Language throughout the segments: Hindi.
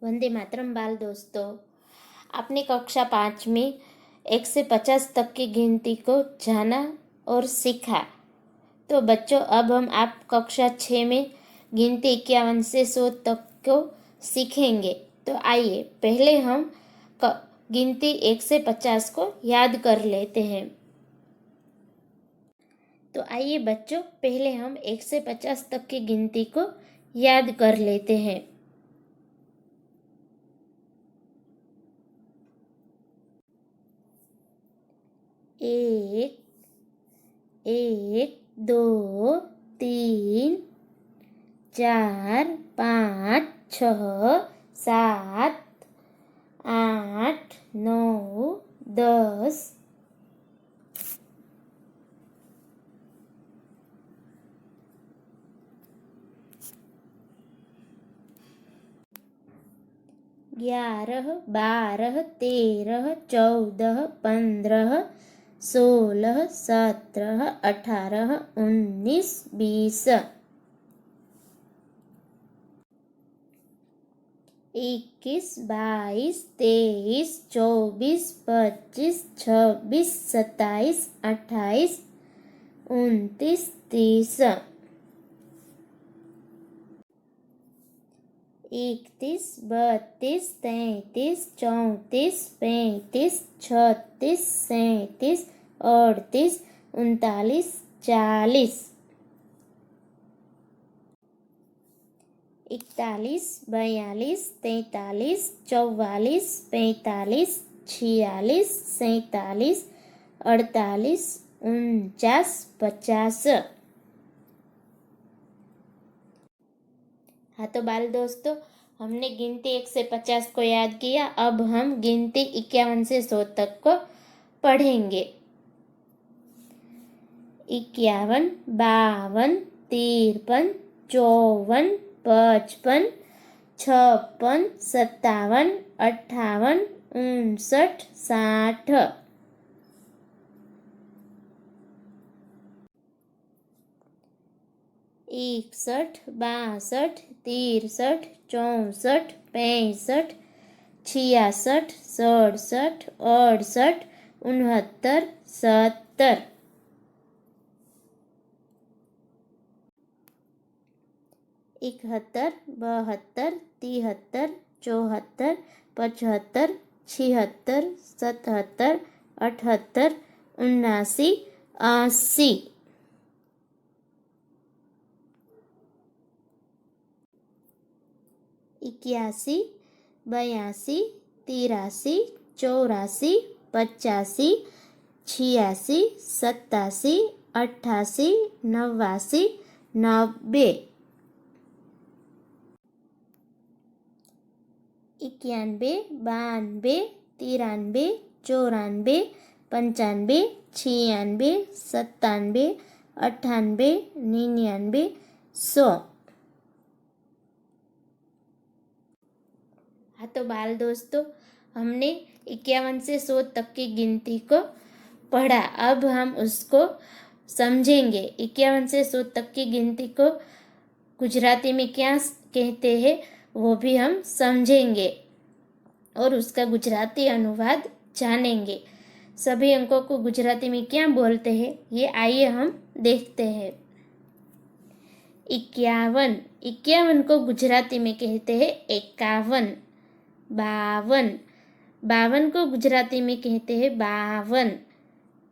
वंदे मातरम बाल दोस्तों। आपने कक्षा 5 में 1 से 50 तक की गिनती को जाना और सीखा। तो बच्चों, अब हम आप कक्षा 6 में गिनती 51 से 100 तक को सीखेंगे। तो आइए पहले हम गिनती 1 से 50 को याद कर लेते हैं। तो आइए बच्चों, पहले हम 1 से 50 तक की गिनती को याद कर लेते हैं। 1, 1, 2, 3, 4, 5, 6, 7, 8, 9, 10, 11, 12, 13, 14, 15, 16, 17, 18, 19, 20, 21, 22, 23, 24, 25, 26, 27, 28, 29, 30, 31, 32, 33, 34, 35, 36, 37, 38, 39, 40, 41, 42, 43, 44, 45, 46, 47, 48, 49, 50। हाँ तो बाल दोस्तों, हमने गिनती 1 से 50 को याद किया। अब हम गिनती 51 से 100 तक को पढ़ेंगे। 51, 52, 53, 54, 55, 56, 57, 58, 59, 60, 61, 62, 63, 64, 65, 66, 67, 68, 69, 70, 71, 72, 73, 74, 75, 76, 77, 78, 79, 80, 81, 82, 83, 84, 85, 86, 87, 88, 89, 90, 91, 92, 93, 94, 95, 96, 97, 98, 99, 100। हाँ तो बाल दोस्तों, हमने 51 से 100 तक की गिनती को पढ़ा। अब हम उसको समझेंगे। 51 से 100 तक की गिनती को गुजराती में क्या कहते हैं वो भी हम समझेंगे और उसका गुजराती अनुवाद जानेंगे। सभी अंकों को गुजराती में क्या बोलते हैं ये आइए हम देखते हैं। 51, 51 को गुजराती में कहते हैं 51। 52, 52 को गुजराती में कहते हैं 52।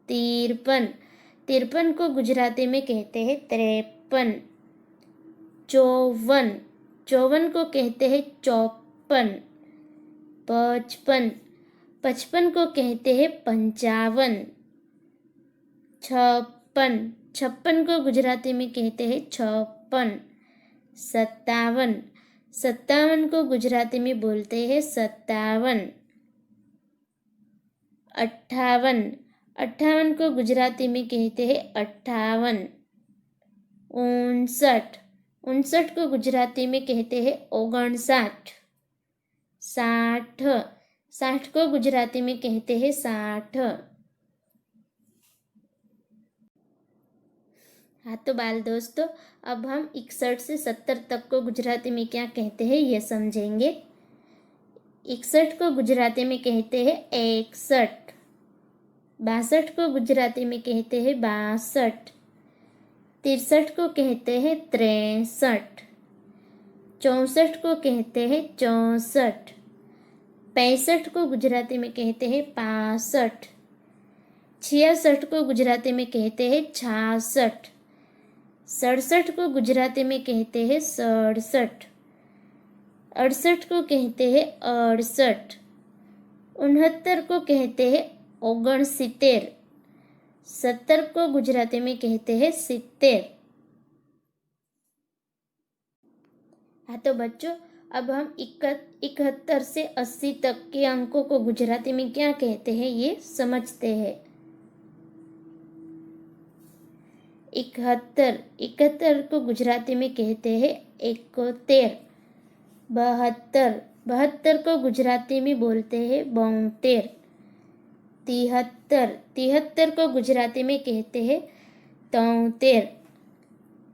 53, 53 को गुजराती में कहते हैं 53। 54, 54 को कहते हैं 54। 55, 55 को कहते हैं 55। 56, 56 को गुजराती में कहते हैं 56। 57, 57 को गुजराती में बोलते हैं 57। 58, 58 को गुजराती में कहते हैं 58। 59, 59 को गुजराती में कहते हैं 59। 60, 60 को गुजराती में कहते हैं 60। हाँ तो बाल दोस्तों, अब हम 61 से 70 तक को गुजराती में क्या कहते हैं ये समझेंगे। 61 को गुजराती में कहते हैं 61। 62 को गुजराती में कहते हैं 62। 63 को कहते हैं 63। 64 को कहते हैं 64। 65 को गुजराती में कहते हैं 65। 66 को गुजराती में कहते हैं 66। 67 को गुजराती में कहते हैं 67। 68 को कहते हैं 68। 69 को कहते हैं 69। 70 को गुजराती में कहते हैं 70। हाँ तो बच्चों, अब हम 71 से 80 तक के अंकों को गुजराती में क्या कहते हैं ये समझते हैं। 71 को गुजराती में कहते हैं 71। 72 को गुजराती में बोलते हैं 72। 73 को गुजराती में कहते हैं 73।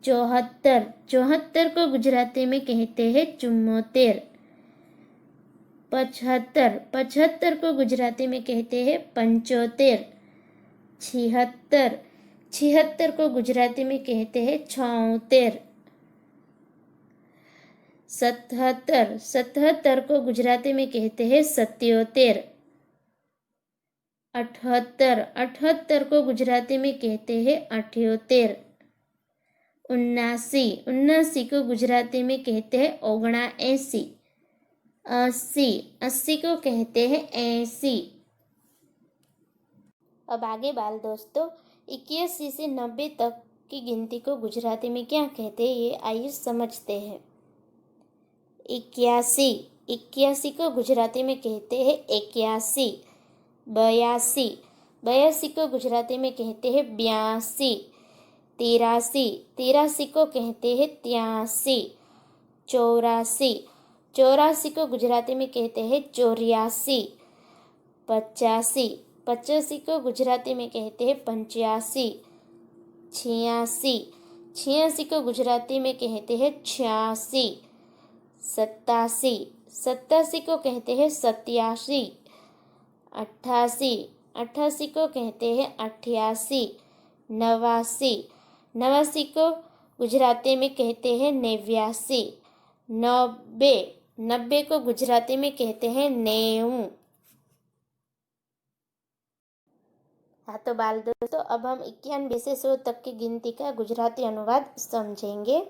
74 को गुजराती में कहते हैं 74। 75 को गुजराती में कहते हैं 75। 76 को गुजराती में कहते हैं 76। 77 को गुजराती में कहते हैं 77। 78 को गुजराती में कहते हैं 78। 79 को गुजराती में कहते हैं 79। 80 को कहते हैं 80। अब आगे बाल दोस्तों, 81 से 90 तक की गिनती को गुजराती में क्या कहते हैं ये आइए समझते हैं। 81 को गुजराती में कहते हैं 81। 82 को गुजराती में कहते हैं 82। 83 को कहते हैं 83। 84 को गुजराती में कहते हैं 84। 85 को गुजराती में कहते हैं 85। 86 को गुजराती में कहते हैं 86। 87 को कहते हैं 87। 88 को कहते हैं 88। 89 को गुजराती में कहते हैं 89। 90 को गुजराती में कहते हैं 90। हाँ तो बाल दोस्तों, अब हम 91 से 100 तक की गिनती का गुजराती अनुवाद समझेंगे।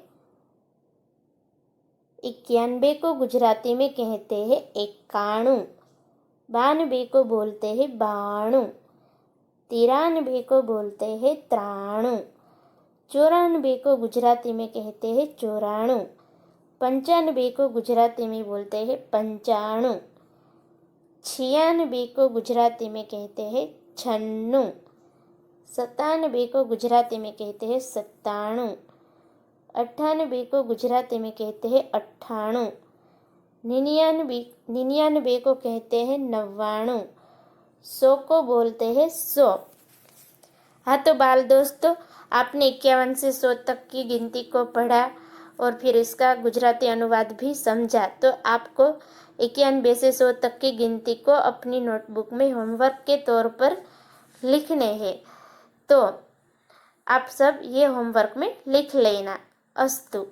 91 को गुजराती में कहते हैं 91। 92 को बोलते हैं 92। 93 को बोलते हैं 93। 94 को गुजराती में कहते हैं 94। 95 को गुजराती में बोलते हैं 95। 96 को गुजराती में कहते हैं 96। 97 को गुजराती में कहते हैं 97। 98 को गुजराती में कहते हैं 98। 99 को कहते हैं 99। 100 को बोलते हैं 100। हाँ तो बाल दोस्तों, आपने 51 से 100 तक की गिनती को पढ़ा और फिर इसका गुजराती अनुवाद भी समझा। तो आपको 91 से 100 तक की गिनती को अपनी नोटबुक में होमवर्क के तौर पर लिखने हैं। तो आप सब ये होमवर्क में लिख लेना। अस्तु।